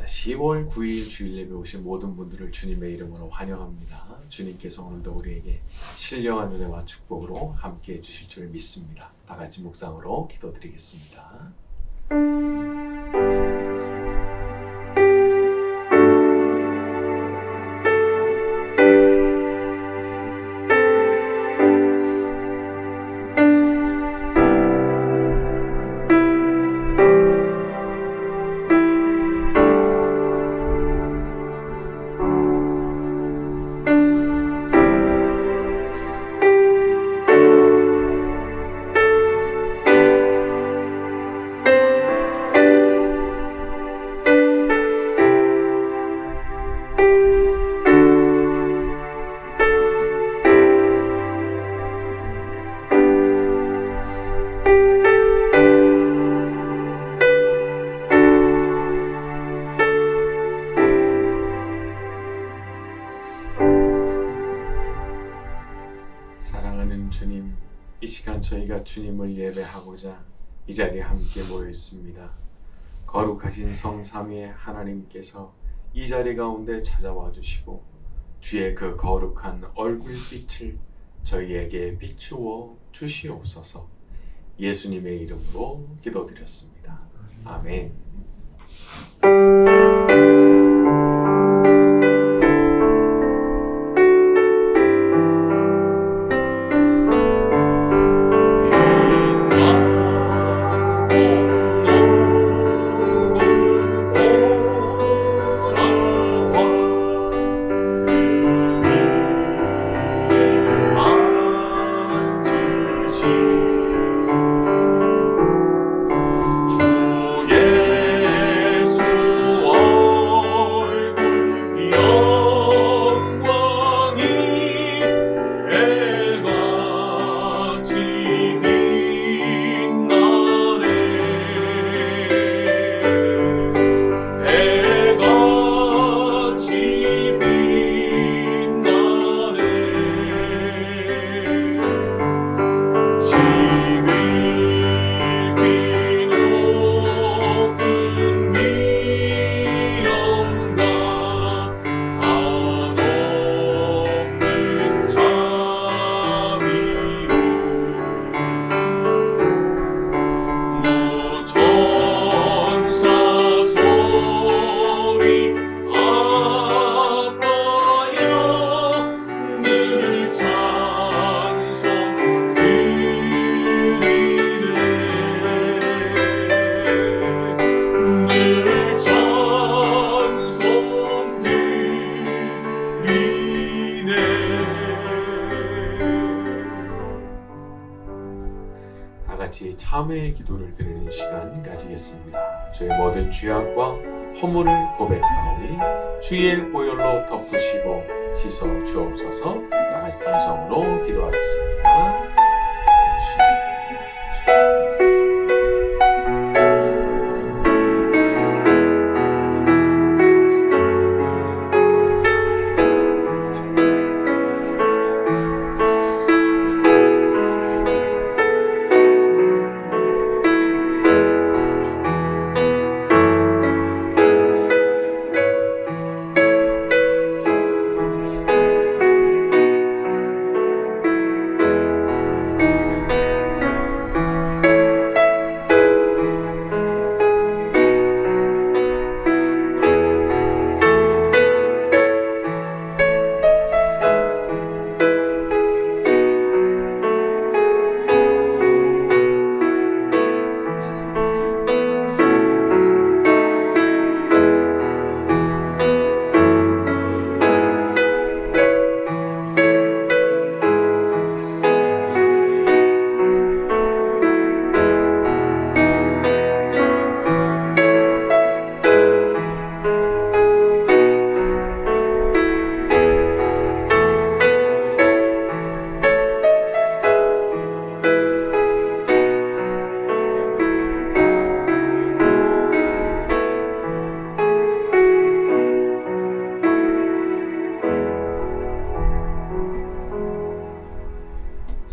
10월 9일 주일 예배 오신 모든 분들을 주님의 이름으로 환영합니다. 주님께서 오늘도 우리에게 신령한 은혜와 축복으로 함께 해주실 줄 믿습니다. 다 같이 묵상으로 기도드리겠습니다. 사랑하는 주님, 이 시간 저희가 주님을 예배하고자 이 자리에 함께 모여 있습니다. 거룩하신 성삼위의 하나님께서 이 자리 가운데 찾아와 주시고 주의 그 거룩한 얼굴빛을 저희에게 비추어 주시옵소서. 예수님의 이름으로 기도드렸습니다. 아멘. 같이 참회의 기도를 드리는 시간 가지겠습니다. 저희 모든 죄악과 허물을 고백하오니 주의 보혈로 덮으시고 씻어 주옵소서. 다 같이 통성으로 기도하겠습니다.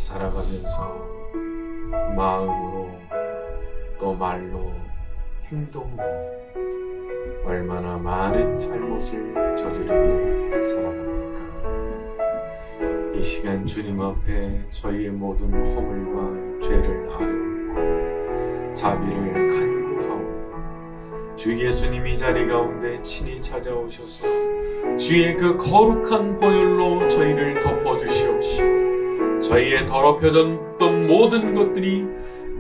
살아가면서 마음으로 또 말로 행동으로 얼마나 많은 잘못을 저지르며 살아갑니까? 이 시간 주님 앞에 저희의 모든 허물과 죄를 아뢰옵고 자비를 간구하오니 주 예수님이 자리 가운데 친히 찾아오셔서 주의 그 거룩한 보혈로 저희를 덮어주시옵시고 저희의 더럽혀졌던 모든 것들이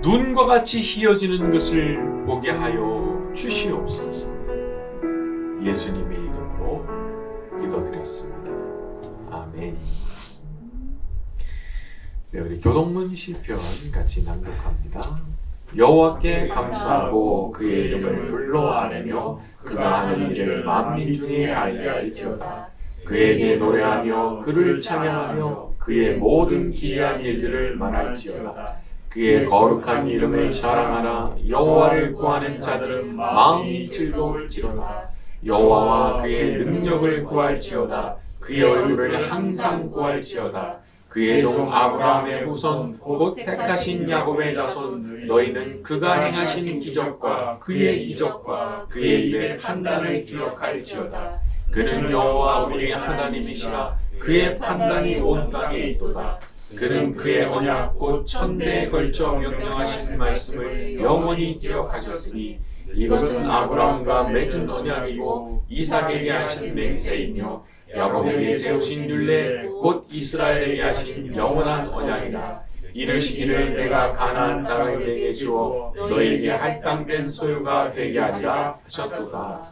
눈과 같이 희어지는 것을 보게 하여 주시옵소서. 예수님의 이름으로 기도드렸습니다. 아멘. 네, 우리 교동문 시편 같이 낭독합니다. 여호와께 감사하고 그의 이름을 불러 아뢰며 그가 하는 일을 만민 중에 알릴지어다. 그에게 노래하며 그를 찬양하며 그의 모든 기이한 일들을 말할지어다. 그의 거룩한 이름을 자랑하라. 여호와를 구하는 자들은 마음이 즐거울지로다. 여호와와 그의 능력을 구할지어다. 그의 얼굴을 항상 구할지어다. 그의 종 아브라함의 후손 곧 택하신 야곱의 자손 너희는 그가 행하신 기적과 그의 이적과 그의 입의 판단을 기억할지어다. 그는 여호와 우리 하나님이시라. 그의 판단이 온 땅에 있도다. 그는 그의 언약 곧 천대에 걸쳐 명령하신 말씀을 영원히 기억하셨으니 이것은 아브라함과 맺은 언약이고 이삭에게 하신 맹세이며 야곱에게 세우신 율례 곧 이스라엘에게 하신 영원한 언약이라. 이르시기를 내가 가나안 땅을 내게 주어 너에게 할당된 소유가 되게 하리라 하셨도다.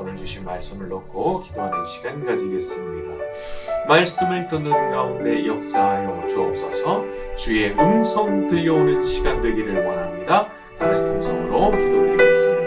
오늘 주신 말씀을 놓고 기도하는 시간 가지겠습니다. 말씀을 듣는 가운데 역사하여 주옵소서. 주의 음성 들려오는 시간 되기를 원합니다. 다 같이 통성으로 기도드리겠습니다.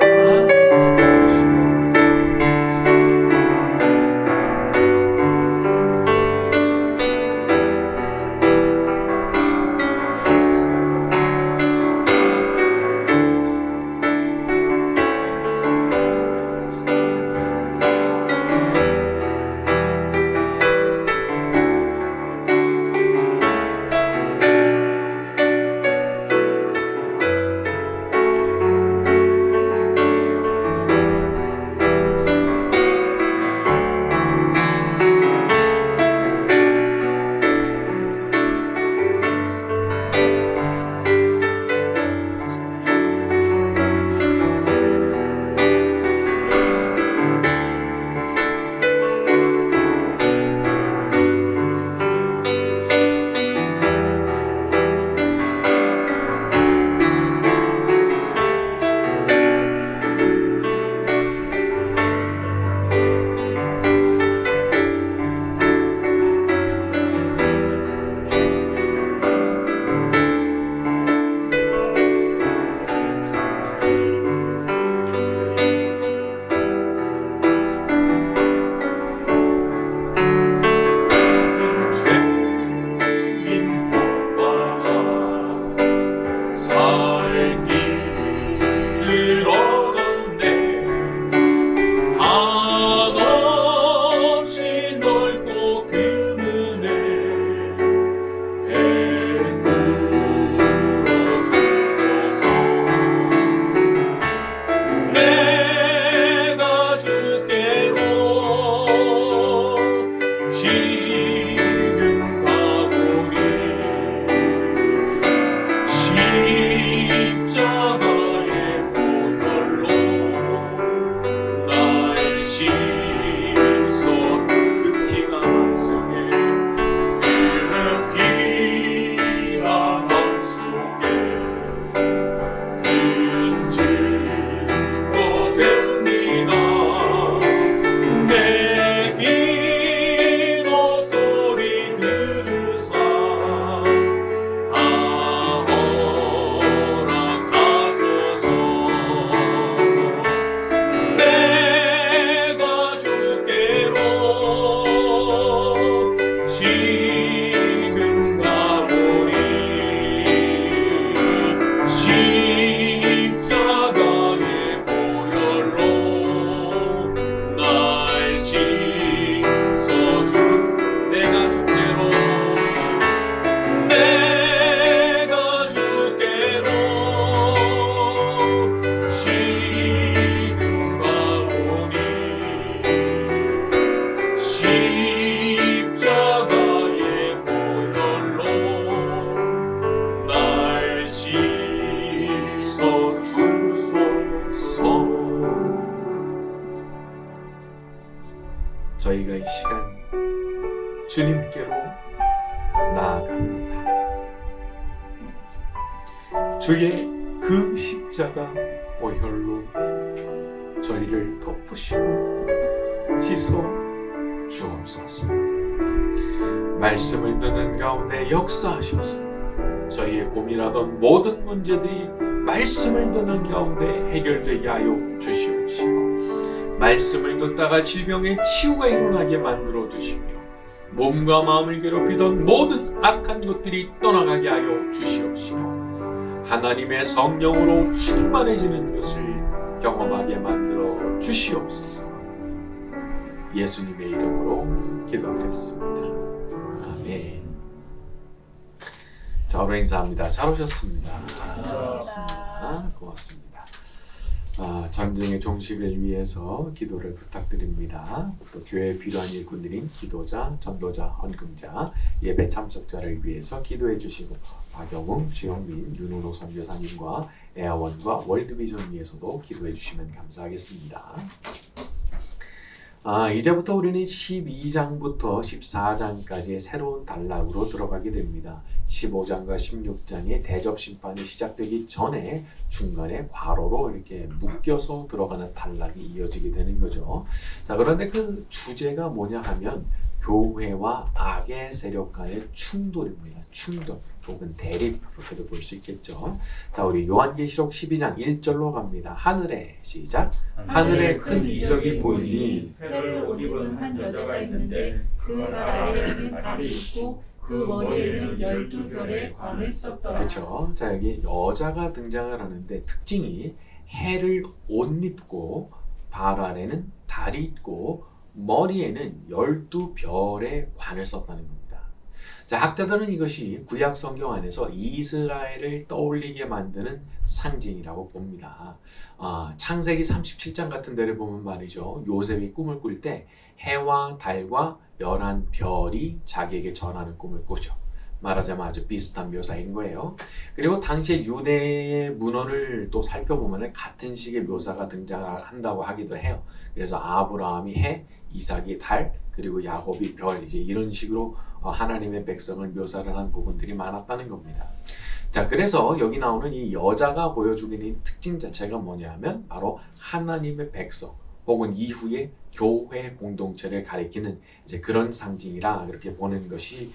저희가 이 시간 주님께로 나아갑니다. 주의 그 십자가 보혈로 저희를 덮으시고 씻어 주옵소서. 말씀을 듣는 가운데 역사하셔서 저희의 고민하던 모든 문제들이 말씀을 듣는 가운데 해결되게 하여 주시옵시고, 말씀을 듣다가 질병의 치유가 일어나게 만들어 주시며 몸과 마음을 괴롭히던 모든 악한 것들이 떠나가게 하여 주시옵시고, 하나님의 성령으로 충만해지는 것을 경험하게 만들어 주시옵소서. 예수님의 이름으로 기도드렸습니다. 아멘. 자, 오늘 인사합니다. 잘 오셨습니다. 고맙습니다. 전쟁의 종식을 위해서 기도를 부탁드립니다. 또 교회에 필요한 일꾼들인 기도자, 전도자, 헌금자, 예배 참석자를 위해서 기도해 주시고, 박영웅, 주영민, 윤은호 선교사님과 에아원과 월드비전 위해서도 기도해 주시면 감사하겠습니다. 이제부터 우리는 12장부터 14장까지의 새로운 단락으로 들어가게 됩니다. 15장과 16장의 대접 심판이 시작되기 전에 중간에 괄호로 이렇게 묶여서 들어가는 단락이 이어지게 되는 거죠. 자, 그런데 그 주제가 뭐냐 하면 교회와 악의 세력 간의 충돌입니다. 충돌 혹은 대립, 그렇게도 볼 수 있겠죠. 자, 우리 요한계시록 12장 1절로 갑니다. 하늘에, 시작. 하늘에 큰 이적이 보이니 회를 옷 입은 한 여자가 있는데 그 아래에는 달이 있고 그 머리에는 12별의 관을 썼더라. 그렇죠. 자, 여기 여자가 등장을 하는데 특징이 해를 옷 입고 발 아래는 달이 있고 머리에는 12별의 관을 썼다는 겁니다. 자, 학자들은 이것이 구약 성경 안에서 이스라엘을 떠올리게 만드는 상징이라고 봅니다. 창세기 37장 같은 데를 보면 말이죠. 요셉이 꿈을 꿀 때 해와 달과 11별이 자기에게 전하는 꿈을 꾸죠. 말하자면 아주 비슷한 묘사인 거예요. 그리고 당시에 유대의 문헌을 또 살펴보면 같은 식의 묘사가 등장한다고 하기도 해요. 그래서 아브라함이 해, 이삭이 달, 그리고 야곱이 별, 이제 이런 식으로 하나님의 백성을 묘사를 한 부분들이 많았다는 겁니다. 자, 그래서 여기 나오는 이 여자가 보여주고 있는 특징 자체가 뭐냐면 바로 하나님의 백성 혹은 이후에 교회 공동체를 가리키는 이제 그런 상징이라 그렇게 보는 것이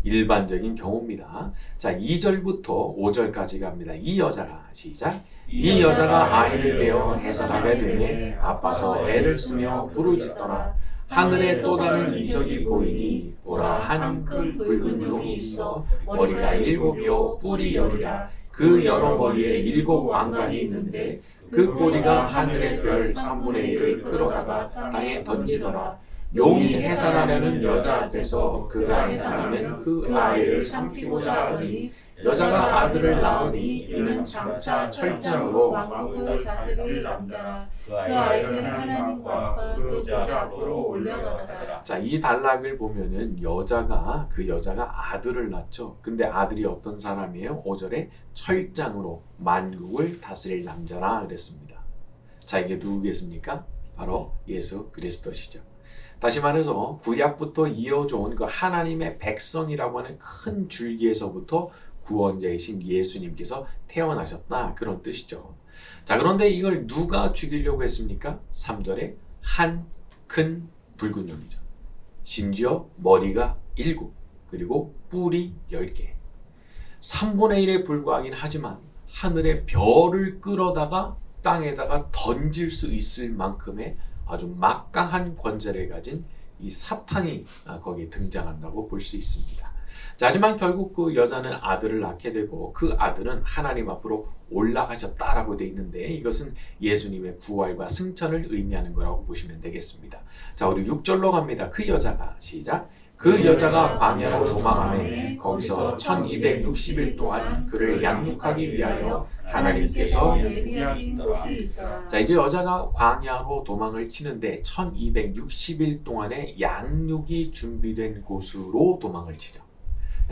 일반적인 경우입니다. 자, 2절부터 5절까지 갑니다. 이 여자가, 시작. 이 여자가 아이를 베어 해산하게 되매 아파서 애를 쓰며 부르짖더라. 하늘에 또 다른 이적이 보이니 보라, 한 큰 붉은 용이 있어 머리가 7이요 뿔이 10이라. 그 여러 머리에 7 왕관이 있는데 그 꼬리가 하늘의 별 3분의 1을 끌어다가 땅에 던지더라. 용이 해산하려는 여자 앞에서 그가 해산하면 그 아이를 삼키고자 하더니 여자가 아들을 낳으니 이는 장차 철장으로 왕국을 다스릴 남자라. 그 아이를 하나님과 그 보좌 앞으로 올려놓더라. 자, 이 단락을 보면은 그 여자가 아들을 낳죠. 근데 아들이 어떤 사람이에요? 5절에 철장으로 만국을 다스릴 남자라 그랬습니다. 자, 이게 누구겠습니까? 바로 예수 그리스도시죠. 다시 말해서 구약부터 이어져온 그 하나님의 백성이라고 하는 큰 줄기에서부터 구원자이신 예수님께서 태어나셨다, 그런 뜻이죠. 자, 그런데 이걸 누가 죽이려고 했습니까? 3절에 한 큰 붉은 용이죠. 심지어 머리가 7 그리고 뿔이 10개. 3분의 1에 불과하긴 하지만 하늘의 별을 끌어다가 땅에다가 던질 수 있을 만큼의 아주 막강한 권세를 가진 이 사탄이 거기에 등장한다고 볼 수 있습니다. 자, 하지만 결국 그 여자는 아들을 낳게 되고 그 아들은 하나님 앞으로 올라가셨다라고 되어 있는데 이것은 예수님의 부활과 승천을 의미하는 거라고 보시면 되겠습니다. 자, 우리 6절로 갑니다. 그 여자가, 시작. 그 여자가 광야로 도망하매 거기서 1260일 동안 그를 양육하기 위하여 하나님께서 예비하신다. 자, 이제 여자가 광야로 도망을 치는데 1260일 동안의 양육이 준비된 곳으로 도망을 치죠.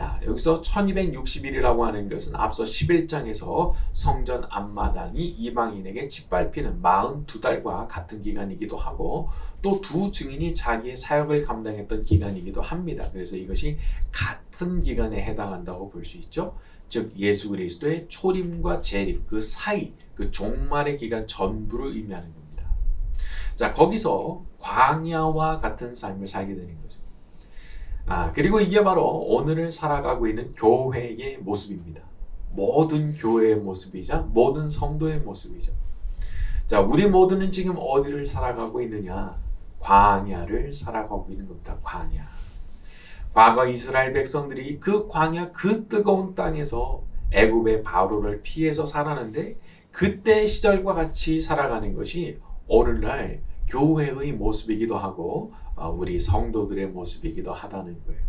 야, 여기서 1260일이라고 하는 것은 앞서 11장에서 성전 앞마당이 이방인에게 짓밟히는 42달과 같은 기간이기도 하고 또 두 증인이 자기의 사역을 감당했던 기간이기도 합니다. 그래서 이것이 같은 기간에 해당한다고 볼 수 있죠. 즉 예수 그리스도의 초림과 재림 그 사이, 그 종말의 기간 전부를 의미하는 겁니다. 자, 거기서 광야와 같은 삶을 살게 되는 거죠. 그리고 이게 바로 오늘을 살아가고 있는 교회의 모습입니다. 모든 교회의 모습이자 모든 성도의 모습이죠. 자, 우리 모두는 지금 어디를 살아가고 있느냐? 광야를 살아가고 있는 겁니다. 광야. 과거 이스라엘 백성들이 그 광야, 그 뜨거운 땅에서 애굽의 바로를 피해서 살았는데 그때 시절과 같이 살아가는 것이 오늘날 교회의 모습이기도 하고 우리 성도들의 모습이기도 하다는 거예요.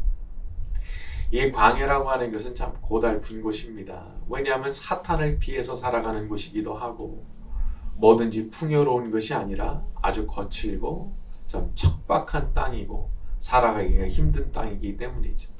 이 광야라고 하는 것은 참 고달픈 곳입니다. 왜냐하면 사탄을 피해서 살아가는 곳이기도 하고 뭐든지 풍요로운 것이 아니라 아주 거칠고 좀 척박한 땅이고 살아가기가 힘든 땅이기 때문이죠.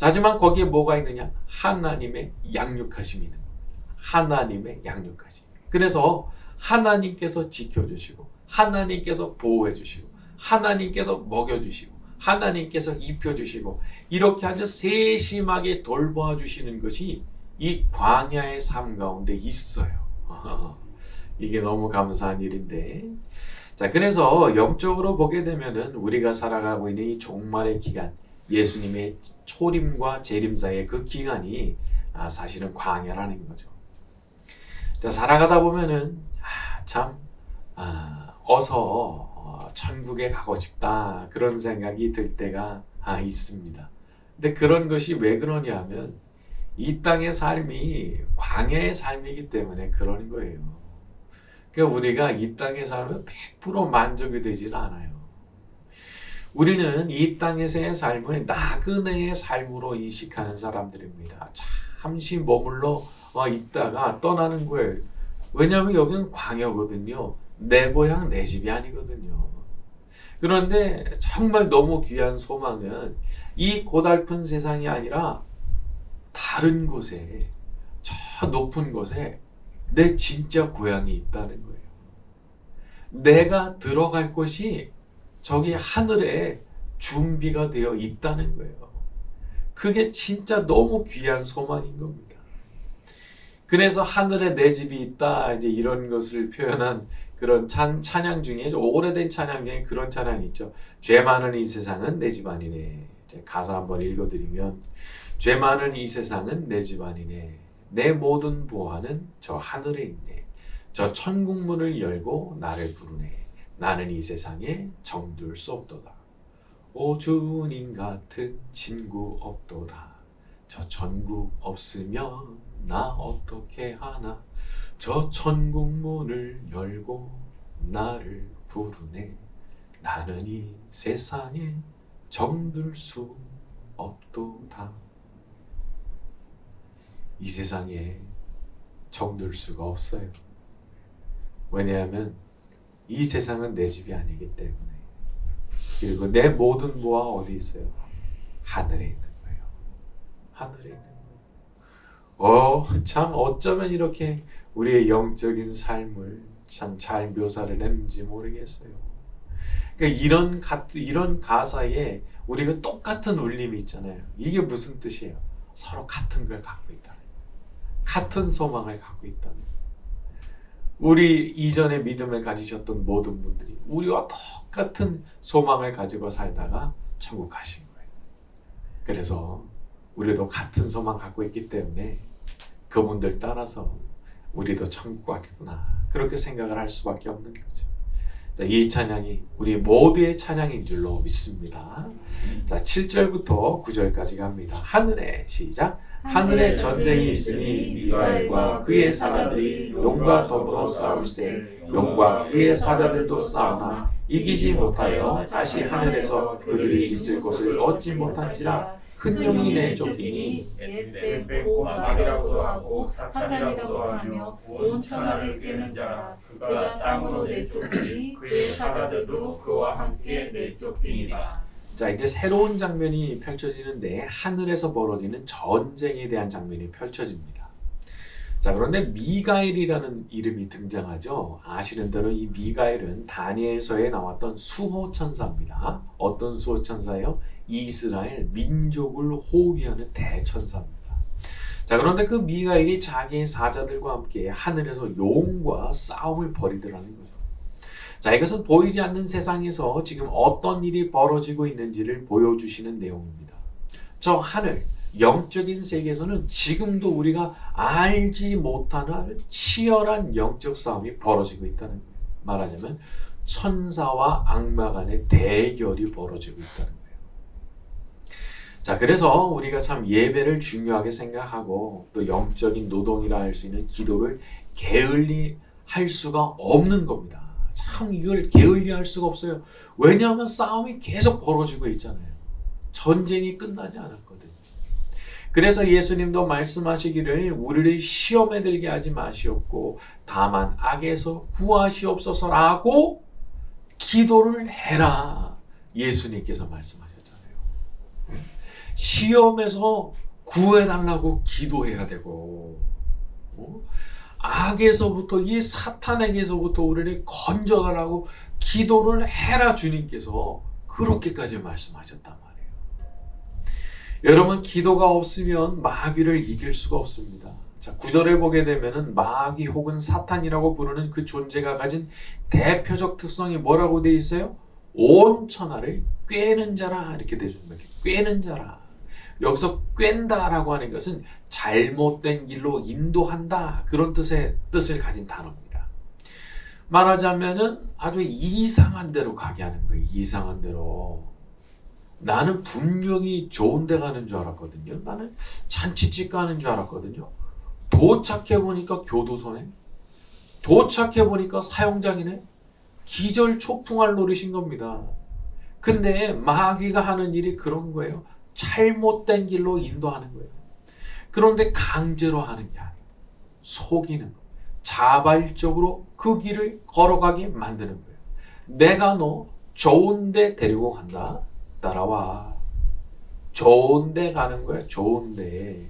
하지만 거기에 뭐가 있느냐? 하나님의 양육하심이 있는 겁니다. 하나님의 양육하심. 그래서 하나님께서 지켜주시고 하나님께서 보호해 주시고 하나님께서 먹여주시고 하나님께서 입혀주시고 이렇게 아주 세심하게 돌봐주시는 것이 이 광야의 삶 가운데 있어요. 이게 너무 감사한 일인데, 자, 그래서 영적으로 보게 되면은 우리가 살아가고 있는 이 종말의 기간, 예수님의 초림과 재림 사이의 그 기간이 사실은 광야라는 거죠. 자, 살아가다 보면은 참 어서 천국에 가고 싶다 그런 생각이 들 때가 있습니다. 근데 그런 것이 왜 그러냐면 이 땅의 삶이 광야의 삶이기 때문에 그러는 거예요. 그러니까 우리가 이 땅의 삶은 100% 만족이 되질 않아요. 우리는 이 땅에서의 삶을 나그네의 삶으로 인식하는 사람들입니다. 잠시 머물러 있다가 떠나는 거예요. 왜냐하면 여기는 광야거든요. 내 고향 내 집이 아니거든요. 그런데 정말 너무 귀한 소망은 이 고달픈 세상이 아니라 다른 곳에, 저 높은 곳에 내 진짜 고향이 있다는 거예요. 내가 들어갈 곳이 저기 하늘에 준비가 되어 있다는 거예요. 그게 진짜 너무 귀한 소망인 겁니다. 그래서 하늘에 내 집이 있다, 이제 이런 것을 표현한 그런 찬양 중에, 오래된 찬양 중에 그런 찬양이 있죠. 죄 많은 이 세상은 내 집 아니네. 가사 한번 읽어드리면, 죄 많은 이 세상은 내 집 아니네. 내 모든 보화는 저 하늘에 있네. 저 천국 문을 열고 나를 부르네. 나는 이 세상에 정둘 수 없도다. 오 주님 같은 친구 없도다. 저 천국 없으면 나 어떻게 하나. 저 천국 문을 열고 나를 부르네. 나는 이 세상에 정둘 수 없도다. 이 세상에 정둘 수가 없어요. 왜냐하면 이 세상은 내 집이 아니기 때문에. 그리고 내 모든 보화 어디 있어요? 하늘에 있는 거예요. 하늘에 있는 거예요. 참 어쩌면 이렇게 우리의 영적인 삶을 참 잘 묘사를 했는지 모르겠어요. 그러니까 이런 가사에 우리가 똑같은 울림이 있잖아요. 이게 무슨 뜻이에요? 서로 같은 걸 갖고 있다는 거예요. 같은 소망을 갖고 있다는 거예요. 우리 이전에 믿음을 가지셨던 모든 분들이 우리와 똑같은 소망을 가지고 살다가 천국 가신 거예요. 그래서 우리도 같은 소망 갖고 있기 때문에 그분들 따라서 우리도 천국 가겠구나, 그렇게 생각을 할 수밖에 없는 거죠. 자, 이 찬양이 우리 모두의 찬양인 줄로 믿습니다. 자, 7절부터 9절까지 갑니다. 하늘에, 시작. 하늘에 전쟁이 있으니 미가엘과 그의 사자들이 용과 더불어 싸울세. 용과 그의 사자들도 싸우나 이기지 못하여 다시 하늘에서 그들이 있을 곳을 얻지 못한지라. 큰 용이 내쫓기니 옛때 고마비라고도 하고 사탄이라고도 하며 온 천하를 꿰는 자라. 그가 땅으로 내쫓기니 그의 사자들도 그와 함께 내쫓기니라. 자, 이제 새로운 장면이 펼쳐지는데 하늘에서 벌어지는 전쟁에 대한 장면이 펼쳐집니다. 자, 그런데 미가엘이라는 이름이 등장하죠. 아시는 대로 이 미가엘은 다니엘서에 나왔던 수호천사입니다. 어떤 수호천사예요? 이스라엘 민족을 호위하는 대천사입니다. 자, 그런데 그 미가엘이 자기의 사자들과 함께 하늘에서 용과 싸움을 벌이더라는 거죠. 자, 이것은 보이지 않는 세상에서 지금 어떤 일이 벌어지고 있는지를 보여주시는 내용입니다. 저 하늘, 영적인 세계에서는 지금도 우리가 알지 못하는 치열한 영적 싸움이 벌어지고 있다는 거예요. 말하자면 천사와 악마 간의 대결이 벌어지고 있다는 거예요. 자, 그래서 우리가 참 예배를 중요하게 생각하고 또 영적인 노동이라 할 수 있는 기도를 게을리 할 수가 없는 겁니다. 참 이걸 게을리할 수가 없어요. 왜냐하면 싸움이 계속 벌어지고 있잖아요. 전쟁이 끝나지 않았거든요. 그래서 예수님도 말씀하시기를 우리를 시험에 들게 하지 마시옵고 다만 악에서 구하시옵소서라고 기도를 해라. 예수님께서 말씀하셨잖아요. 시험에서 구해달라고 기도해야 되고, 악에서부터, 이 사탄에게서부터 우리를 건져달라고 기도를 해라. 주님께서 그렇게까지 말씀하셨단 말이에요. 여러분, 기도가 없으면 마귀를 이길 수가 없습니다. 자, 9절에 보게 되면은 마귀 혹은 사탄이라고 부르는 그 존재가 가진 대표적 특성이 뭐라고 돼 있어요? 온 천하를 꿰는 자라, 이렇게 되어 있습니다. 꿰는 자라. 여기서 꿰다라고 하는 것은 잘못된 길로 인도한다, 그런 뜻을 가진 단어입니다. 말하자면은 아주 이상한 데로 가게 하는 거예요. 이상한 데로. 나는 분명히 좋은 데 가는 줄 알았거든요. 나는 잔치집 가는 줄 알았거든요. 도착해 보니까 교도소네. 도착해 보니까 사형장이네. 기절초풍할 노릇인 겁니다. 근데 마귀가 하는 일이 그런 거예요. 잘못된 길로 인도하는 거예요. 그런데 강제로 하는 게 아니에요. 속이는 거예요. 자발적으로 그 길을 걸어가게 만드는 거예요. 내가 너 좋은 데 데리고 간다. 따라와. 좋은 데 가는 거야. 좋은 데.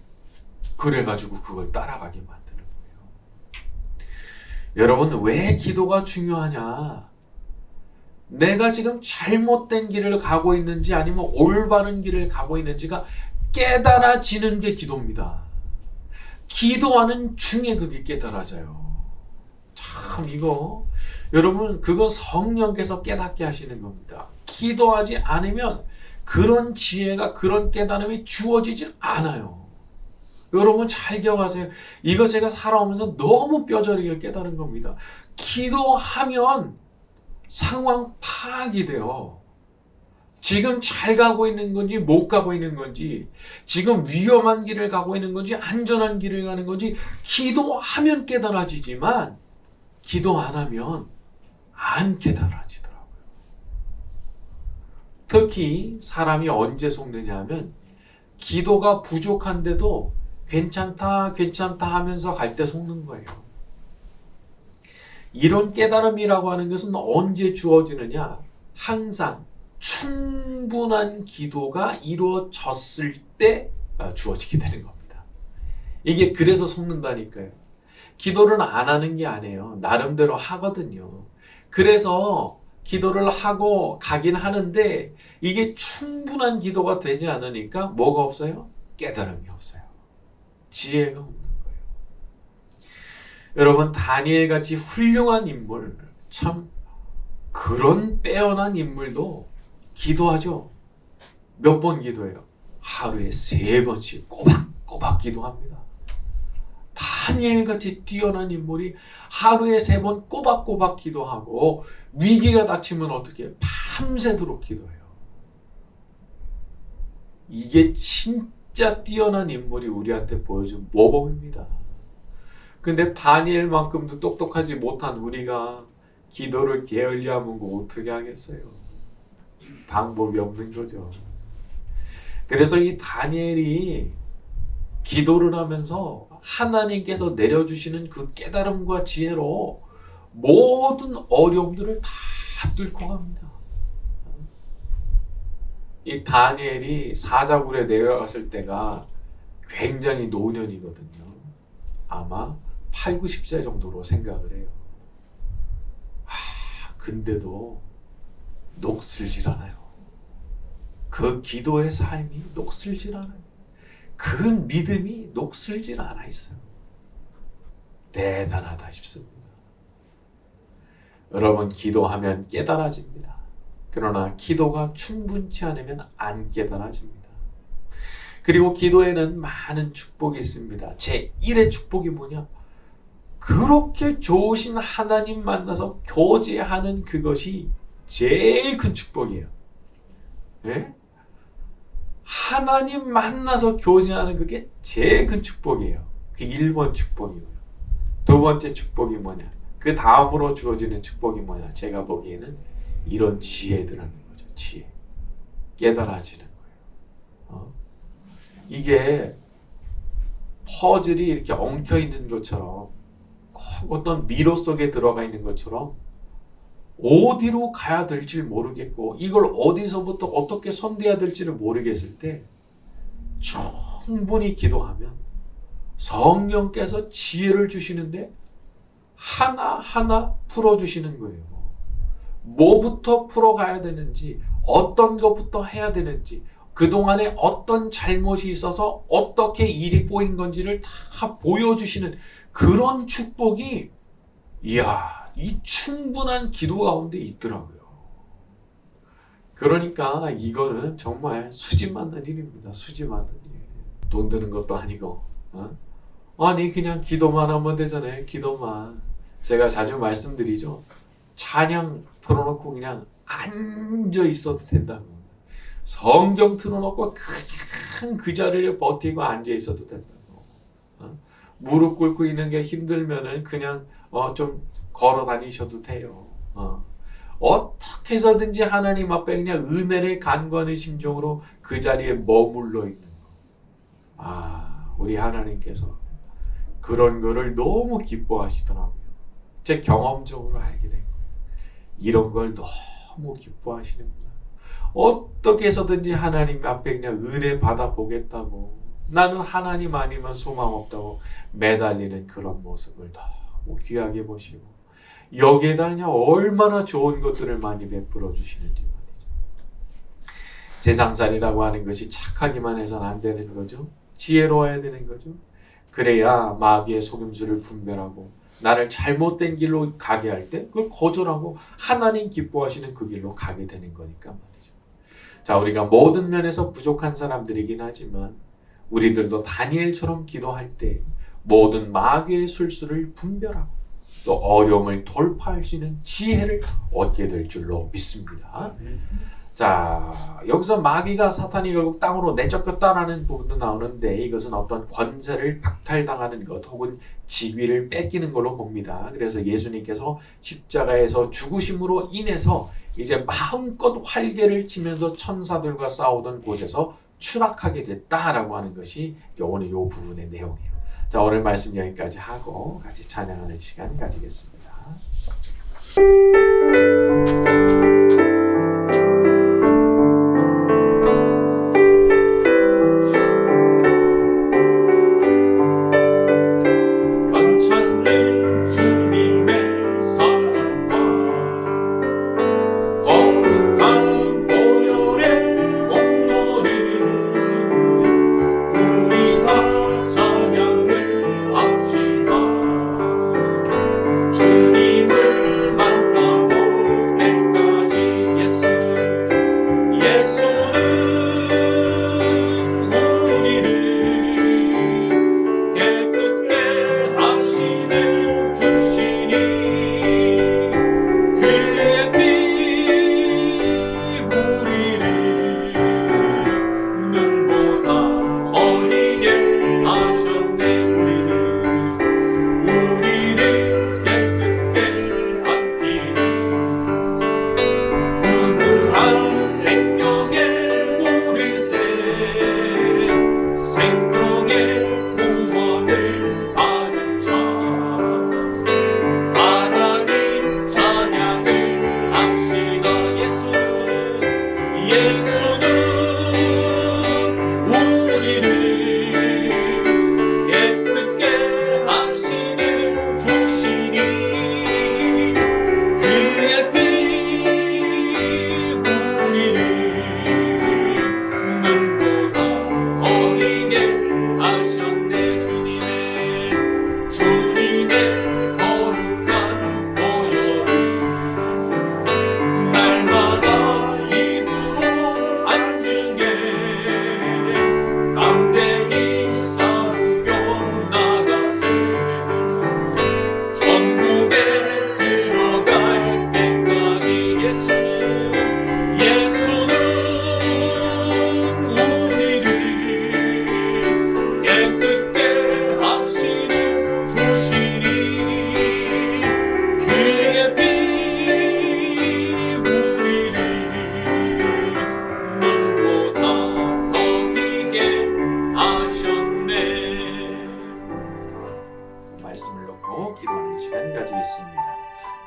그래가지고 그걸 따라가게 만드는 거예요. 여러분, 왜 기도가 중요하냐? 내가 지금 잘못된 길을 가고 있는지 아니면 올바른 길을 가고 있는지가 깨달아지는 게 기도입니다. 기도하는 중에 그게 깨달아져요. 참, 이거 여러분, 그건 성령께서 깨닫게 하시는 겁니다. 기도하지 않으면 그런 지혜가, 그런 깨달음이 주어지질 않아요. 여러분, 잘 기억하세요. 이거 제가 살아오면서 너무 뼈저리게 깨달은 겁니다. 기도하면 상황 파악이 돼요. 지금 잘 가고 있는 건지 못 가고 있는 건지, 지금 위험한 길을 가고 있는 건지 안전한 길을 가는 건지 기도하면 깨달아지지만 기도 안 하면 안 깨달아지더라고요. 특히 사람이 언제 속느냐 하면 기도가 부족한데도 괜찮다 하면서 갈 때 속는 거예요. 이런 깨달음이라고 하는 것은 언제 주어지느냐? 항상 충분한 기도가 이루어졌을 때 주어지게 되는 겁니다. 이게 그래서 속는다니까요. 기도를 안 하는 게 아니에요. 나름대로 하거든요. 그래서 기도를 하고 가긴 하는데 이게 충분한 기도가 되지 않으니까 뭐가 없어요? 깨달음이 없어요. 지혜가 없는 거예요. 여러분, 다니엘같이 훌륭한 인물, 참 그런 빼어난 인물도 기도하죠. 몇 번 기도해요? 하루에 3번씩 꼬박꼬박 기도합니다. 다니엘같이 뛰어난 인물이 하루에 3번 꼬박꼬박 기도하고 위기가 닥치면 어떻게 해요? 밤새도록 기도해요. 이게 진짜 뛰어난 인물이 우리한테 보여준 모범입니다. 근데 다니엘만큼도 똑똑하지 못한 우리가 기도를 게을리하면 어떻게 하겠어요? 방법이 없는 거죠. 그래서 이 다니엘이 기도를 하면서 하나님께서 내려주시는 그 깨달음과 지혜로 모든 어려움들을 다 뚫고 갑니다. 이 다니엘이 사자굴에 내려갔을 때가 굉장히 노년이거든요. 아마 8, 90세 정도로 생각을 해요. 근데도 녹슬질 않아요. 그 기도의 삶이 녹슬질 않아요. 그 믿음이 녹슬질 않아 있어요. 대단하다 싶습니다. 여러분, 기도하면 깨달아집니다. 그러나 기도가 충분치 않으면 안 깨달아집니다. 그리고 기도에는 많은 축복이 있습니다. 제1의 축복이 뭐냐? 그렇게 좋으신 하나님 만나서 교제하는 그것이 제일 큰 축복이에요. 네? 하나님 만나서 교제하는 그게 제일 큰 축복이에요. 그 1번 축복이고요. 두 번째 축복이 뭐냐? 그 다음으로 주어지는 축복이 뭐냐? 제가 보기에는 이런 지혜들하는 거죠. 지혜. 깨달아지는 거예요. 이게 퍼즐이 이렇게 엉켜 있는 것처럼, 꼭 어떤 미로 속에 들어가 있는 것처럼 어디로 가야 될지 모르겠고 이걸 어디서부터 어떻게 손대야 될지를 모르겠을 때 충분히 기도하면 성령께서 지혜를 주시는데 하나하나 풀어주시는 거예요. 뭐부터 풀어가야 되는지, 어떤 것부터 해야 되는지, 그동안에 어떤 잘못이 있어서 어떻게 일이 꼬인 건지를 다 보여주시는 그런 축복이, 이야, 이 충분한 기도 가운데 있더라고요. 그러니까 이거는 정말 수지 맞는 일입니다. 수지 맞는 일. 돈 드는 것도 아니고, 아니 그냥 기도만 하면 되잖아요. 기도만. 제가 자주 말씀드리죠. 찬양 틀어놓고 그냥 앉아 있어도 된다고. 성경 틀어놓고 그냥 그 자리에 버티고 앉아 있어도 된다고. 무릎 꿇고 있는 게 힘들면은 그냥 좀 걸어 다니셔도 돼요. 어떻게 해서든지 하나님 앞에 그냥 은혜를 간구하는 심정으로 그 자리에 머물러 있는 거. 우리 하나님께서 그런 거를 너무 기뻐하시더라고요. 제 경험적으로 알게 된 거예요. 이런 걸 너무 기뻐하시는구나. 어떻게 해서든지 하나님 앞에 그냥 은혜 받아보겠다고, 나는 하나님 아니면 소망 없다고 매달리는 그런 모습을 너무 귀하게 보시고, 여기에다 그냥 얼마나 좋은 것들을 많이 베풀어 주시는지 말이죠. 세상살이라고 하는 것이 착하기만 해서는 안 되는 거죠. 지혜로워야 되는 거죠. 그래야 마귀의 속임수를 분별하고 나를 잘못된 길로 가게 할 때 그걸 거절하고 하나님 기뻐하시는 그 길로 가게 되는 거니까 말이죠. 자, 우리가 모든 면에서 부족한 사람들이긴 하지만 우리들도 다니엘처럼 기도할 때 모든 마귀의 술수를 분별하고 또 어려움을 돌파할 수 있는 지혜를 얻게 될 줄로 믿습니다. 자, 여기서 마귀가, 사탄이 결국 땅으로 내쫓겼다라는 부분도 나오는데, 이것은 어떤 권세를 박탈당하는 것 혹은 직위를 뺏기는 걸로 봅니다. 그래서 예수님께서 십자가에서 죽으심으로 인해서 이제 마음껏 활개를 치면서 천사들과 싸우던 곳에서 추락하게 됐다라고 하는 것이 오늘 이 부분의 내용이에요. 자, 오늘 말씀 여기까지 하고 같이 찬양하는 시간 가지겠습니다.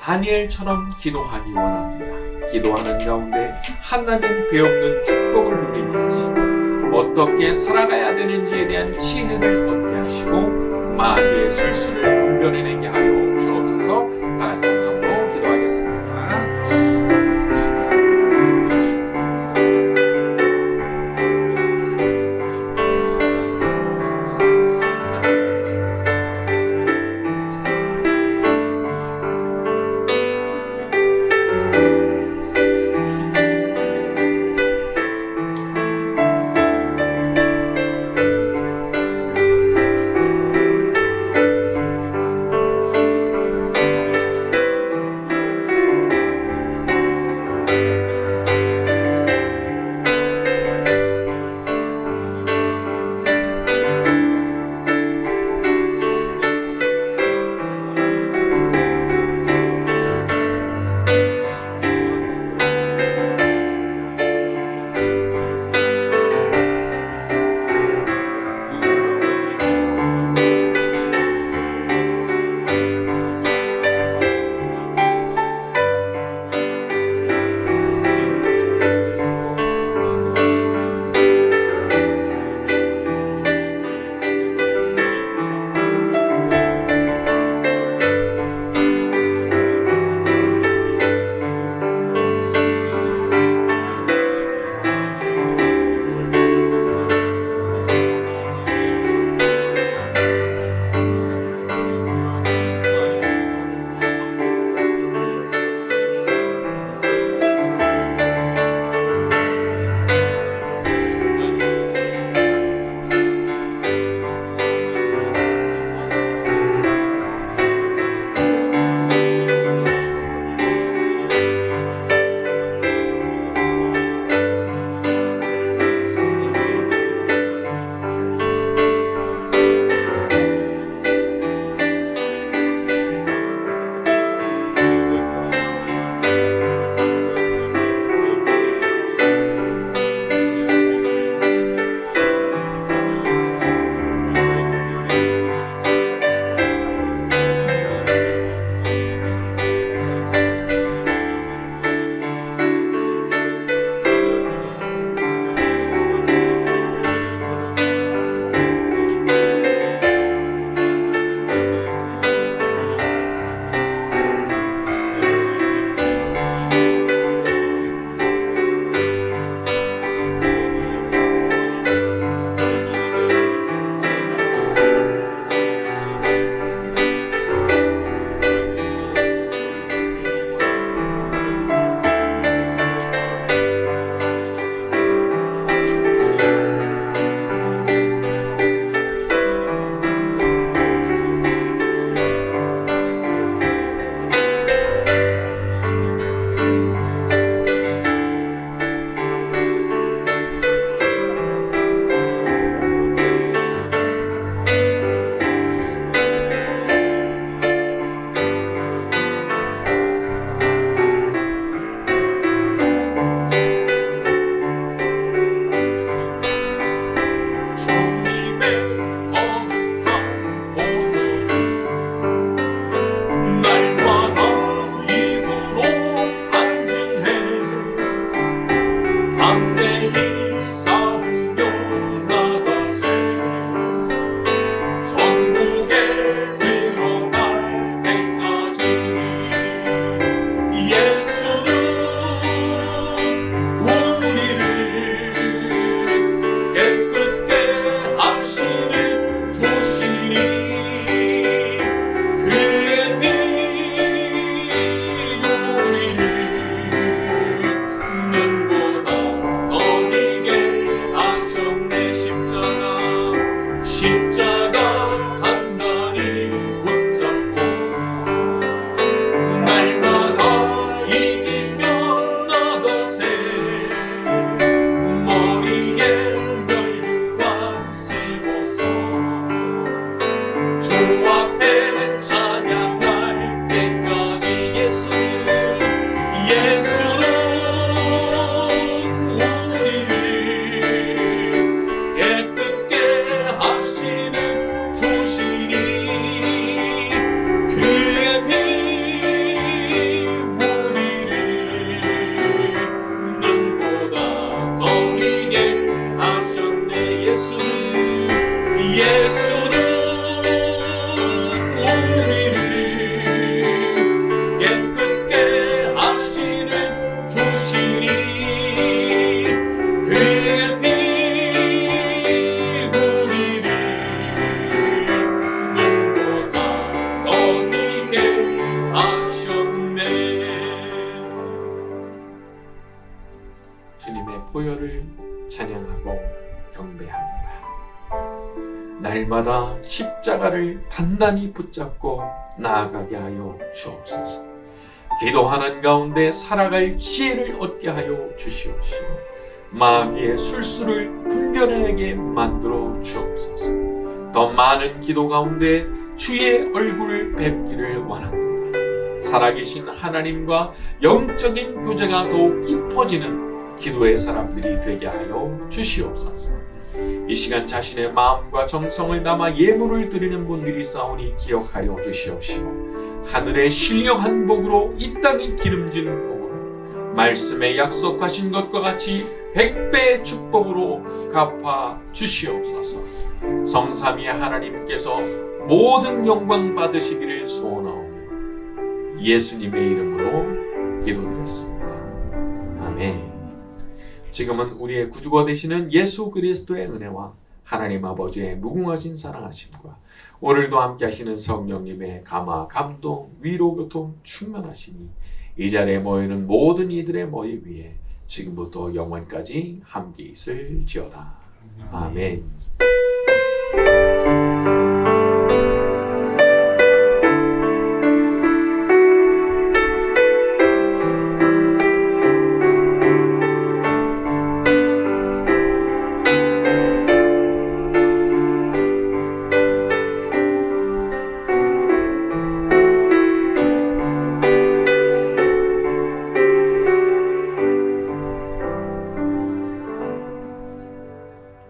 다니엘처럼 기도하기 원합니다. 기도하는 가운데 하나님 배없는 축복을 누리게 하시고 어떻게 살아가야 되는지에 대한 지혜를 얻게 하시고 마귀의 술수를 분별해내게 하여 주옵소서. 다 같이 동성으로 기도하겠습니다. 기도하는 가운데 살아갈 지혜를 얻게 하여 주시옵시고 마귀의 술수를 분별해내게 만들어 주옵소서. 더 많은 기도 가운데 주의 얼굴을 뵙기를 원합니다. 살아계신 하나님과 영적인 교제가 더욱 깊어지는 기도의 사람들이 되게 하여 주시옵소서. 이 시간 자신의 마음과 정성을 담아 예물을 드리는 분들이 있사오니 기억하여 주시옵시고 하늘의 신령한 복으로 이 땅이 기름진 복으로 말씀에 약속하신 것과 같이 100배의 축복으로 갚아 주시옵소서. 성삼위의 하나님께서 모든 영광 받으시기를 소원하오며 예수님의 이름으로 기도드렸습니다. 아멘. 지금은 우리의 구주가 되시는 예수 그리스도의 은혜와 하나님 아버지의 무궁하신 사랑하심과 오늘도 함께 하시는 성령님의 감화, 감동, 위로, 교통 충만하시니 이 자리에 모이는 모든 이들의 머리 위에 지금부터 영원까지 함께 있을지어다. 아멘.